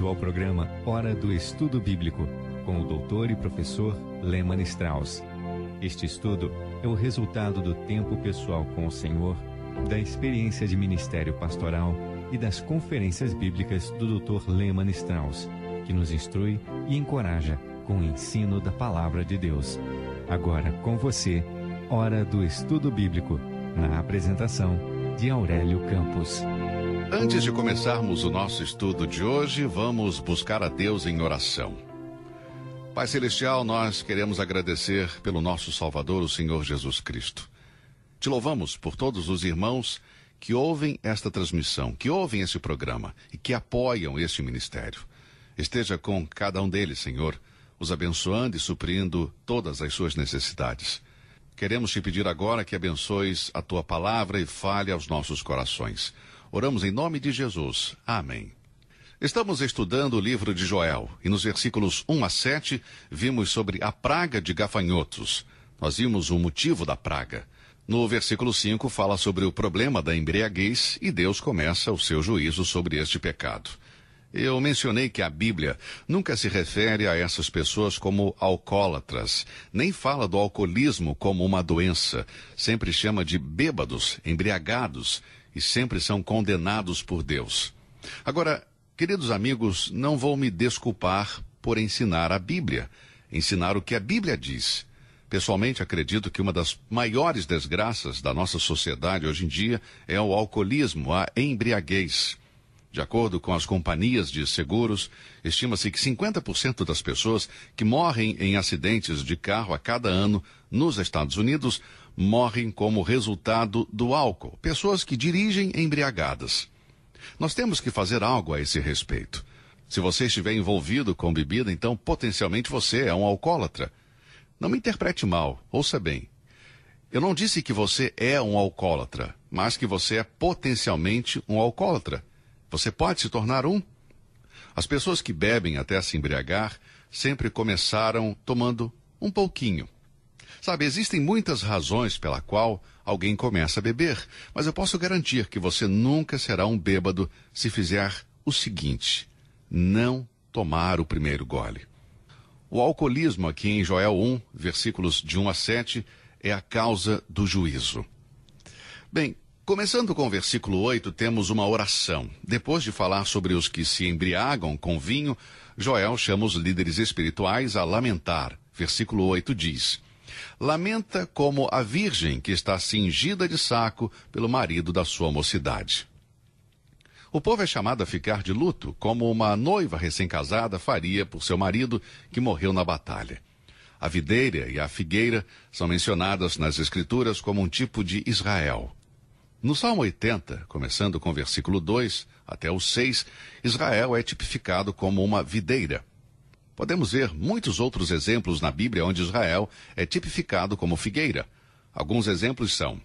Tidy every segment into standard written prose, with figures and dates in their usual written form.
bem-vindo ao programa Hora do Estudo Bíblico, com o doutor e professor Lehmann Strauss. Este estudo é o resultado do tempo pessoal com o Senhor, da experiência de ministério pastoral e das conferências bíblicas do Dr. Lehmann Strauss, que nos instrui e encoraja com o ensino da Palavra de Deus. Agora com você, Hora do Estudo Bíblico, na apresentação de Aurélio Campos. Antes de começarmos o nosso estudo de hoje, vamos buscar a Deus em oração. Pai Celestial, nós queremos agradecer pelo nosso Salvador, o Senhor Jesus Cristo. Te louvamos por todos os irmãos que ouvem esta transmissão, que ouvem esse programa e que apoiam este ministério. Esteja com cada um deles, Senhor, os abençoando e suprindo todas as suas necessidades. Queremos te pedir agora que abençoes a tua palavra e fale aos nossos corações. Oramos em nome de Jesus. Amém. Estamos estudando o livro de Joel e nos versículos 1 a 7 vimos sobre a praga de gafanhotos. Nós vimos o motivo da praga. No versículo 5 fala sobre o problema da embriaguez e Deus começa o seu juízo sobre este pecado. Eu mencionei que a Bíblia nunca se refere a essas pessoas como alcoólatras, nem fala do alcoolismo como uma doença. Sempre chama de bêbados, embriagados, e sempre são condenados por Deus. Agora, queridos amigos, não vou me desculpar por ensinar a Bíblia, ensinar o que a Bíblia diz. Pessoalmente, acredito que uma das maiores desgraças da nossa sociedade hoje em dia é o alcoolismo, a embriaguez. De acordo com as companhias de seguros, estima-se que 50% das pessoas que morrem em acidentes de carro a cada ano nos Estados Unidos morrem como resultado do álcool. Pessoas que dirigem embriagadas. Nós temos que fazer algo a esse respeito. Se você estiver envolvido com bebida, então potencialmente você é um alcoólatra. Não me interprete mal, ouça bem. Eu não disse que você é um alcoólatra, mas que você é potencialmente um alcoólatra. Você pode se tornar um. As pessoas que bebem até se embriagar sempre começaram tomando um pouquinho. Sabe, existem muitas razões pela qual alguém começa a beber, mas eu posso garantir que você nunca será um bêbado se fizer o seguinte: não tomar o primeiro gole. O alcoolismo aqui em Joel 1, versículos de 1 a 7, é a causa do juízo. Bem, começando com o versículo 8, temos uma oração. Depois de falar sobre os que se embriagam com vinho, Joel chama os líderes espirituais a lamentar. Versículo 8 diz: lamenta como a virgem que está cingida de saco pelo marido da sua mocidade. O povo é chamado a ficar de luto, como uma noiva recém-casada faria por seu marido que morreu na batalha. A videira e a figueira são mencionadas nas Escrituras como um tipo de Israel. No Salmo 80, começando com o versículo 2 até o 6, Israel é tipificado como uma videira. Podemos ver muitos outros exemplos na Bíblia onde Israel é tipificado como figueira. Alguns exemplos são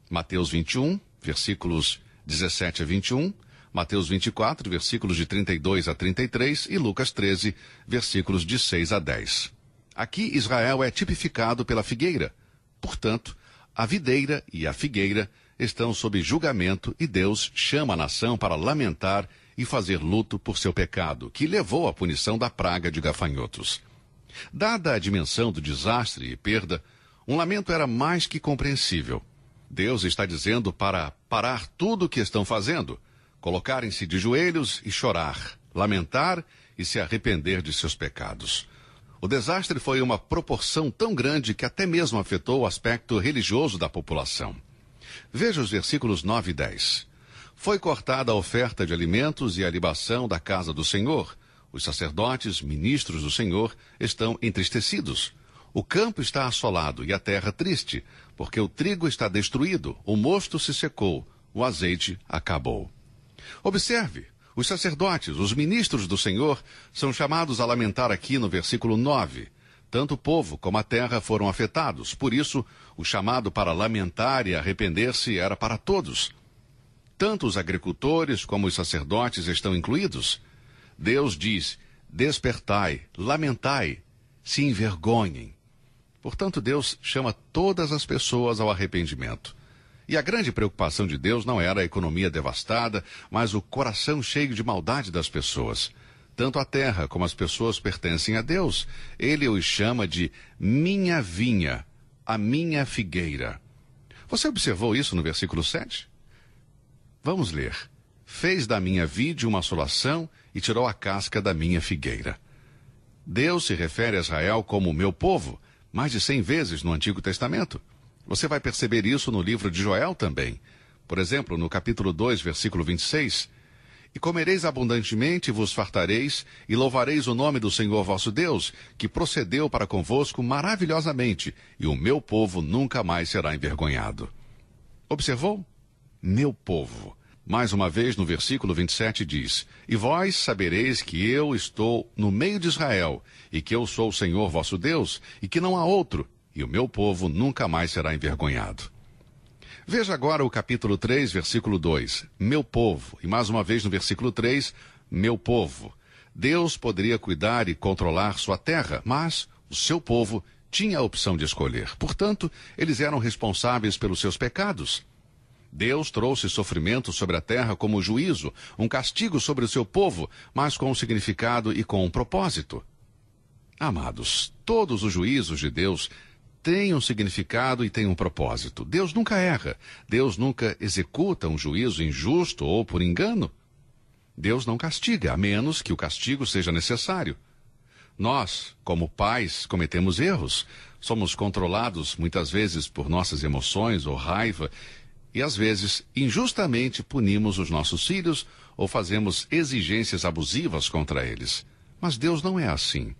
Mateus 21, versículos 17 a 21, Mateus 24, versículos de 32 a 33 e Lucas 13, versículos de 6 a 10. Aqui Israel é tipificado pela figueira. Portanto, a videira e a figueira estão sob julgamento e Deus chama a nação para lamentar e fazer luto por seu pecado, que levou à punição da praga de gafanhotos. Dada a dimensão do desastre e perda, um lamento era mais que compreensível. Deus está dizendo para parar tudo o que estão fazendo, colocarem-se de joelhos e chorar, lamentar e se arrepender de seus pecados. O desastre foi uma proporção tão grande que até mesmo afetou o aspecto religioso da população. Veja os versículos 9 e 10. Foi cortada a oferta de alimentos e a libação da casa do Senhor. Os sacerdotes, ministros do Senhor, estão entristecidos. O campo está assolado e a terra triste, porque o trigo está destruído, o mosto se secou, o azeite acabou. Observe, os sacerdotes, os ministros do Senhor, são chamados a lamentar aqui no versículo 9. Tanto o povo como a terra foram afetados, por isso o chamado para lamentar e arrepender-se era para todos. Tanto os agricultores como os sacerdotes estão incluídos. Deus diz: despertai, lamentai, se envergonhem. Portanto, Deus chama todas as pessoas ao arrependimento. E a grande preocupação de Deus não era a economia devastada, mas o coração cheio de maldade das pessoas. Tanto a terra como as pessoas pertencem a Deus. Ele os chama de minha vinha, a minha figueira. Você observou isso no versículo 7? Vamos ler. Fez da minha vide uma assolação e tirou a casca da minha figueira. Deus se refere a Israel como meu povo, mais de 100 vezes no Antigo Testamento. Você vai perceber isso no livro de Joel também. Por exemplo, no capítulo 2, versículo 26. E comereis abundantemente, vos fartareis, e louvareis o nome do Senhor vosso Deus, que procedeu para convosco maravilhosamente, e o meu povo nunca mais será envergonhado. Observou? Meu povo. Mais uma vez, no versículo 27 diz, e vós sabereis que eu estou no meio de Israel, e que eu sou o Senhor vosso Deus, e que não há outro, e o meu povo nunca mais será envergonhado. Veja agora o capítulo 3, versículo 2, meu povo, e mais uma vez no versículo 3, meu povo. Deus poderia cuidar e controlar sua terra, mas o seu povo tinha a opção de escolher. Portanto, eles eram responsáveis pelos seus pecados. Deus trouxe sofrimento sobre a terra como juízo, um castigo sobre o seu povo, mas com um significado e com um propósito. Amados, todos os juízos de Deus têm um significado e têm um propósito. Deus nunca erra. Deus nunca executa um juízo injusto ou por engano. Deus não castiga, a menos que o castigo seja necessário. Nós, como pais, cometemos erros. Somos controlados muitas vezes por nossas emoções ou raiva e, às vezes, injustamente punimos os nossos filhos ou fazemos exigências abusivas contra eles. Mas Deus não é assim.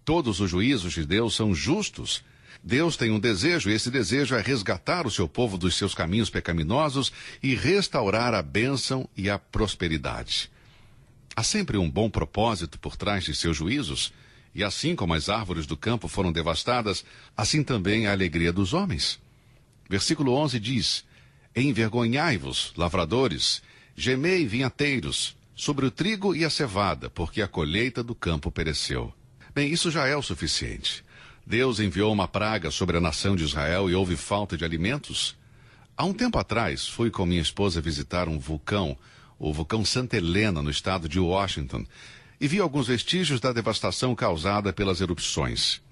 Todos os juízos de Deus são justos. Deus tem um desejo, e esse desejo é resgatar o seu povo dos seus caminhos pecaminosos e restaurar a bênção e a prosperidade. Há sempre um bom propósito por trás de seus juízos, e assim como as árvores do campo foram devastadas, assim também a alegria dos homens. Versículo 11 diz, envergonhai-vos, lavradores, gemei, vinhateiros, sobre o trigo e a cevada, porque a colheita do campo pereceu. Bem, isso já é o suficiente. Deus enviou uma praga sobre a nação de Israel e houve falta de alimentos. Há um tempo atrás, fui com minha esposa visitar um vulcão, o vulcão Santa Helena, no estado de Washington, e vi alguns vestígios da devastação causada pelas erupções.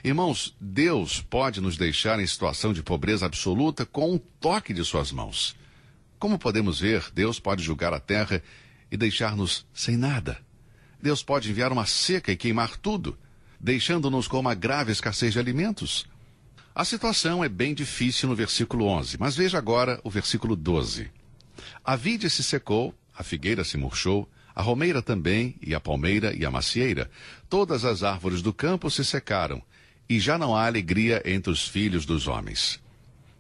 Irmãos, Deus pode nos deixar em situação de pobreza absoluta com um toque de suas mãos. Como podemos ver, Deus pode julgar a terra e deixar-nos sem nada. Deus pode enviar uma seca e queimar tudo, deixando-nos com uma grave escassez de alimentos. A situação é bem difícil no versículo 11, mas veja agora o versículo 12. A vide se secou, a figueira se murchou, a romeira também, e a palmeira e a macieira. Todas as árvores do campo se secaram, e já não há alegria entre os filhos dos homens.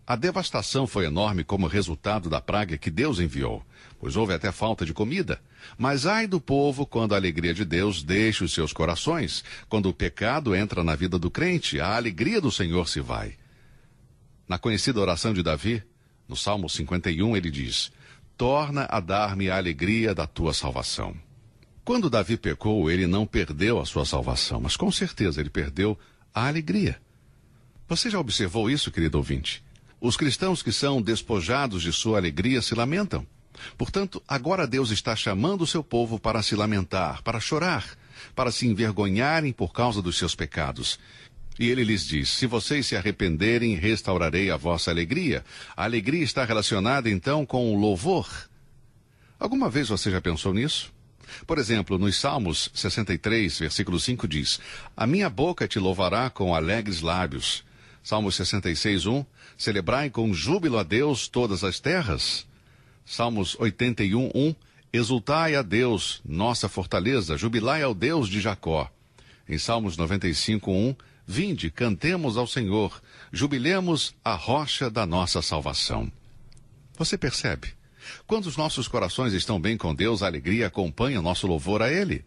A devastação foi enorme como resultado da praga que Deus enviou, pois houve até falta de comida. Mas ai do povo quando a alegria de Deus deixa os seus corações, quando o pecado entra na vida do crente, a alegria do Senhor se vai. Na conhecida oração de Davi, no Salmo 51, ele diz, torna a dar-me a alegria da tua salvação. Quando Davi pecou, ele não perdeu a sua salvação, mas com certeza ele perdeu a alegria. Você já observou isso, querido ouvinte? Os cristãos que são despojados de sua alegria se lamentam. Portanto, agora Deus está chamando o seu povo para se lamentar, para chorar, para se envergonharem por causa dos seus pecados. E ele lhes diz, se vocês se arrependerem, restaurarei a vossa alegria. A alegria está relacionada, então, com o louvor. Alguma vez você já pensou nisso? Por exemplo, nos Salmos 63, versículo 5 diz, a minha boca te louvará com alegres lábios. Salmos 66, 1, celebrai com júbilo a Deus todas as terras. Salmos 81, 1, exultai a Deus, nossa fortaleza, jubilai ao Deus de Jacó. Em Salmos 95, 1, vinde, cantemos ao Senhor, jubilemos a rocha da nossa salvação. Você percebe? Quando os nossos corações estão bem com Deus, a alegria acompanha o nosso louvor a Ele.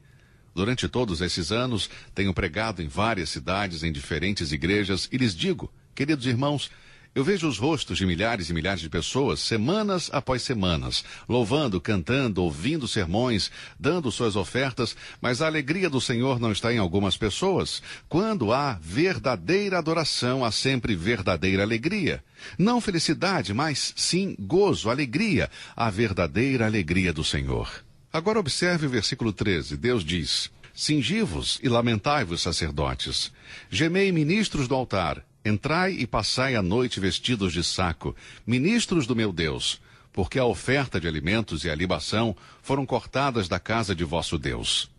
Durante todos esses anos, tenho pregado em várias cidades, em diferentes igrejas, e lhes digo, queridos irmãos, eu vejo os rostos de milhares e milhares de pessoas, semanas após semanas, louvando, cantando, ouvindo sermões, dando suas ofertas, mas a alegria do Senhor não está em algumas pessoas. Quando há verdadeira adoração, há sempre verdadeira alegria. Não felicidade, mas sim gozo, alegria, a verdadeira alegria do Senhor. Agora observe o versículo 13. Deus diz, Cingi-vos e lamentai-vos, sacerdotes. Gemei, ministros do altar. Entrai e passai a noite vestidos de saco, ministros do meu Deus, porque a oferta de alimentos e a libação foram cortadas da casa de vosso Deus.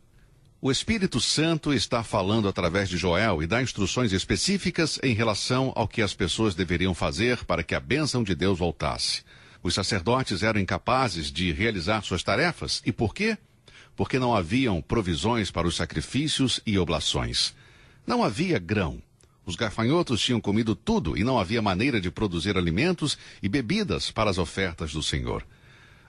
O Espírito Santo está falando através de Joel e dá instruções específicas em relação ao que as pessoas deveriam fazer para que a bênção de Deus voltasse. Os sacerdotes eram incapazes de realizar suas tarefas. E por quê? Porque não haviam provisões para os sacrifícios e oblações. Não havia grão. Os gafanhotos tinham comido tudo e não havia maneira de produzir alimentos e bebidas para as ofertas do Senhor.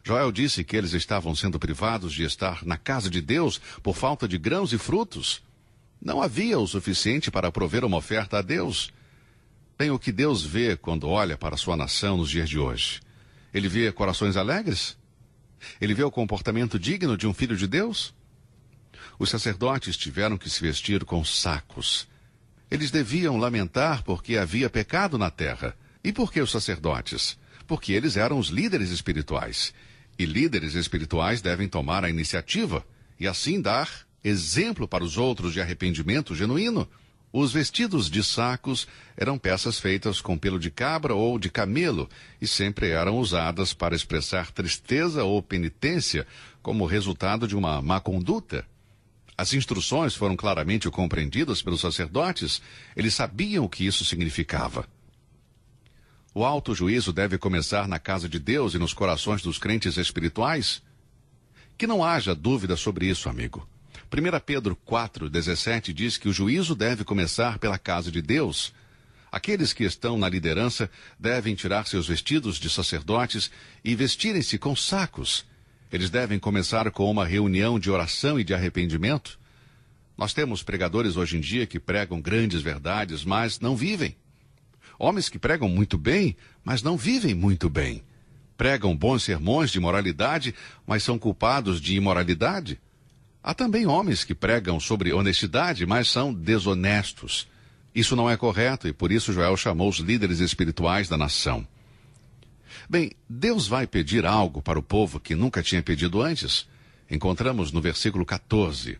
Joel disse que eles estavam sendo privados de estar na casa de Deus por falta de grãos e frutos. Não havia o suficiente para prover uma oferta a Deus. Bem, o que Deus vê quando olha para a sua nação nos dias de hoje? Ele vê corações alegres? Ele vê o comportamento digno de um filho de Deus? Os sacerdotes tiveram que se vestir com sacos. Eles deviam lamentar porque havia pecado na terra. E por que os sacerdotes? Porque eles eram os líderes espirituais. E líderes espirituais devem tomar a iniciativa e assim dar exemplo para os outros de arrependimento genuíno. Os vestidos de sacos eram peças feitas com pelo de cabra ou de camelo e sempre eram usadas para expressar tristeza ou penitência como resultado de uma má conduta. As instruções foram claramente compreendidas pelos sacerdotes. Eles sabiam o que isso significava. O alto juízo deve começar na casa de Deus e nos corações dos crentes espirituais? Que não haja dúvida sobre isso, amigo. 1 Pedro 4,17 diz que o juízo deve começar pela casa de Deus. Aqueles que estão na liderança devem tirar seus vestidos de sacerdotes e vestirem-se com sacos. Eles devem começar com uma reunião de oração e de arrependimento. Nós temos pregadores hoje em dia que pregam grandes verdades, mas não vivem. Homens que pregam muito bem, mas não vivem muito bem. Pregam bons sermões de moralidade, mas são culpados de imoralidade. Há também homens que pregam sobre honestidade, mas são desonestos. Isso não é correto e por isso Joel chamou os líderes espirituais da nação. Bem, Deus vai pedir algo para o povo que nunca tinha pedido antes. Encontramos no versículo 14.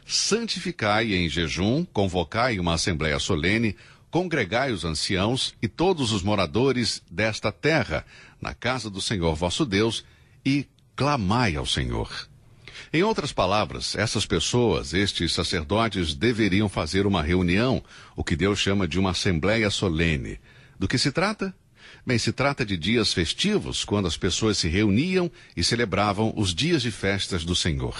Santificai em jejum, convocai uma assembleia solene, congregai os anciãos e todos os moradores desta terra, na casa do Senhor vosso Deus, e clamai ao Senhor. Em outras palavras, essas pessoas, estes sacerdotes, deveriam fazer uma reunião, o que Deus chama de uma assembleia solene. Do que se trata? Bem, se trata de dias festivos, quando as pessoas se reuniam e celebravam os dias de festas do Senhor.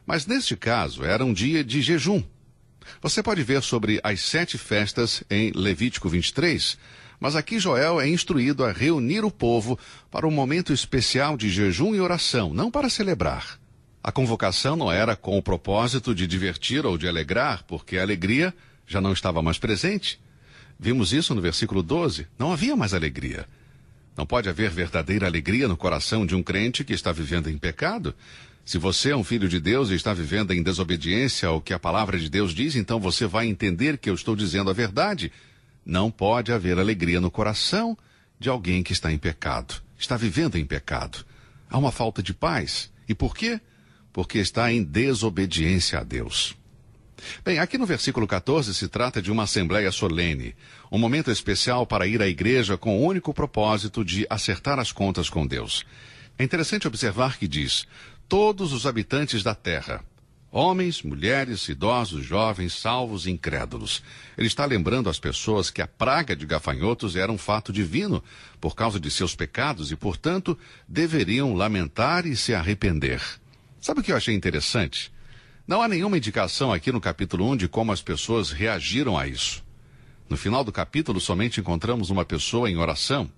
Mas neste caso, era um dia de jejum. Você pode ver sobre as 7 festas em Levítico 23, mas aqui Joel é instruído a reunir o povo para um momento especial de jejum e oração, não para celebrar. A convocação não era com o propósito de divertir ou de alegrar, porque a alegria já não estava mais presente. Vimos isso no versículo 12. Não havia mais alegria. Não pode haver verdadeira alegria no coração de um crente que está vivendo em pecado. Se você é um filho de Deus e está vivendo em desobediência ao que a palavra de Deus diz, então você vai entender que eu estou dizendo a verdade. Não pode haver alegria no coração de alguém que está em pecado. Está vivendo em pecado. Há uma falta de paz. E por quê? Porque está em desobediência a Deus. Bem, aqui no versículo 14 se trata de uma assembleia solene, um momento especial para ir à igreja com o único propósito de acertar as contas com Deus. É interessante observar que diz, todos os habitantes da terra, homens, mulheres, idosos, jovens, salvos e incrédulos. Ele está lembrando às pessoas que a praga de gafanhotos era um fato divino, por causa de seus pecados e, portanto, deveriam lamentar e se arrepender. Sabe o que eu achei interessante? Não há nenhuma indicação aqui no capítulo 1 de como as pessoas reagiram a isso. No final do capítulo, somente encontramos uma pessoa em oração,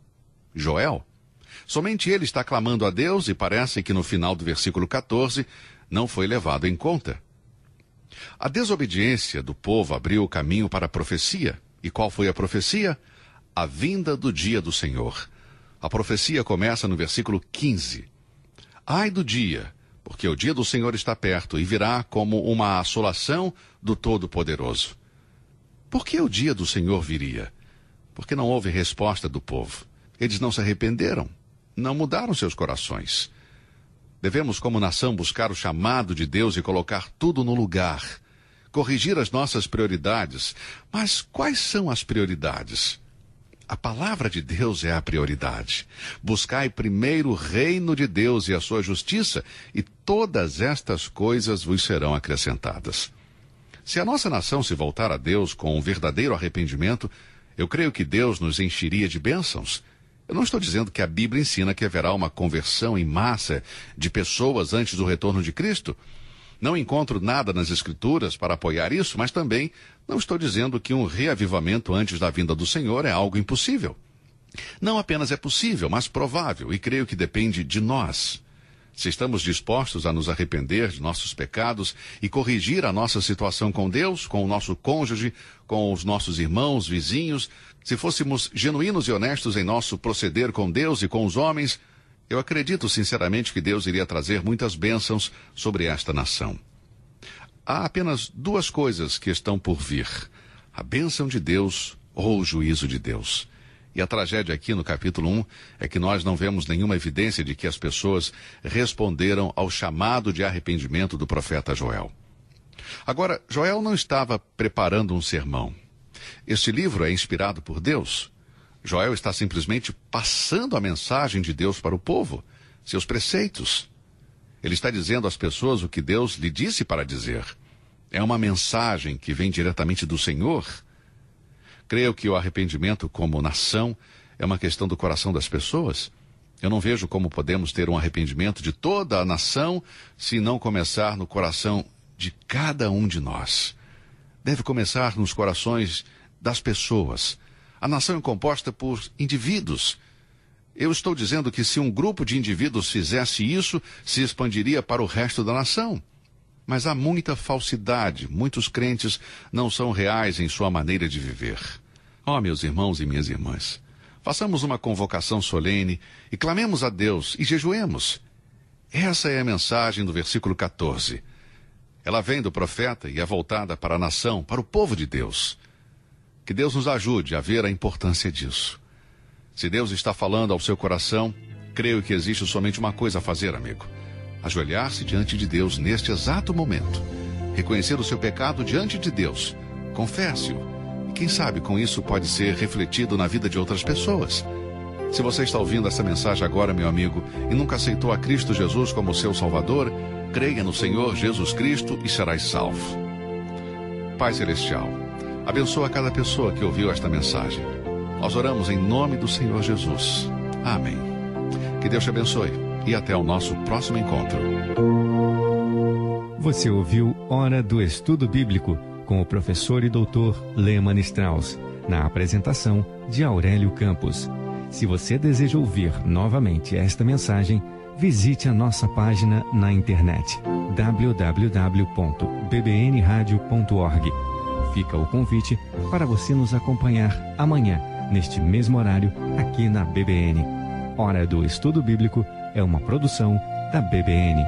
Joel. Somente ele está clamando a Deus e parece que no final do versículo 14 não foi levado em conta. A desobediência do povo abriu o caminho para a profecia. E qual foi a profecia? A vinda do dia do Senhor. A profecia começa no versículo 15. Ai do dia, porque o dia do Senhor está perto e virá como uma assolação do Todo-Poderoso. Por que o dia do Senhor viria? Porque não houve resposta do povo. Eles não se arrependeram, não mudaram seus corações. Devemos, como nação, buscar o chamado de Deus e colocar tudo no lugar. Corrigir as nossas prioridades. Mas quais são as prioridades? A palavra de Deus é a prioridade. Buscai primeiro o reino de Deus e a sua justiça, e todas estas coisas vos serão acrescentadas. Se a nossa nação se voltar a Deus com um verdadeiro arrependimento, eu creio que Deus nos encheria de bênçãos. Eu não estou dizendo que a Bíblia ensina que haverá uma conversão em massa de pessoas antes do retorno de Cristo. Não encontro nada nas Escrituras para apoiar isso, mas também não estou dizendo que um reavivamento antes da vinda do Senhor é algo impossível. Não apenas é possível, mas provável, e creio que depende de nós. Se estamos dispostos a nos arrepender de nossos pecados e corrigir a nossa situação com Deus, com o nosso cônjuge, com os nossos irmãos, vizinhos, se fôssemos genuínos e honestos em nosso proceder com Deus e com os homens, eu acredito sinceramente que Deus iria trazer muitas bênçãos sobre esta nação. Há apenas duas coisas que estão por vir: a bênção de Deus ou o juízo de Deus. E a tragédia aqui no capítulo 1 é que nós não vemos nenhuma evidência de que as pessoas responderam ao chamado de arrependimento do profeta Joel. Agora, Joel não estava preparando um sermão. Este livro é inspirado por Deus. Joel está simplesmente passando a mensagem de Deus para o povo, seus preceitos. Ele está dizendo às pessoas o que Deus lhe disse para dizer. É uma mensagem que vem diretamente do Senhor. Creio que o arrependimento como nação é uma questão do coração das pessoas. Eu não vejo como podemos ter um arrependimento de toda a nação se não começar no coração de cada um de nós. Deve começar nos corações das pessoas. A nação é composta por indivíduos. Eu estou dizendo que se um grupo de indivíduos fizesse isso, se expandiria para o resto da nação. Mas há muita falsidade, muitos crentes não são reais em sua maneira de viver. Ó, meus irmãos e minhas irmãs, façamos uma convocação solene e clamemos a Deus e jejuemos. Essa é a mensagem do versículo 14. Ela vem do profeta e é voltada para a nação, para o povo de Deus. Que Deus nos ajude a ver a importância disso. Se Deus está falando ao seu coração, creio que existe somente uma coisa a fazer, amigo: ajoelhar-se diante de Deus neste exato momento, reconhecer o seu pecado diante de Deus, confesse-o, e quem sabe com isso pode ser refletido na vida de outras pessoas. Se você está ouvindo essa mensagem agora, meu amigo, e nunca aceitou a Cristo Jesus como seu Salvador, creia no Senhor Jesus Cristo e serás salvo. Pai Celestial, abençoa cada pessoa que ouviu esta mensagem. Nós oramos em nome do Senhor Jesus. Amém. Que Deus te abençoe e até o nosso próximo encontro. Você ouviu Hora do Estudo Bíblico com o professor e doutor Lehmann Strauss, na apresentação de Aurélio Campos. Se você deseja ouvir novamente esta mensagem, visite a nossa página na internet www.bbnradio.org. Fica o convite para você nos acompanhar amanhã, neste mesmo horário, aqui na BBN. Hora do Estudo Bíblico é uma produção da BBN.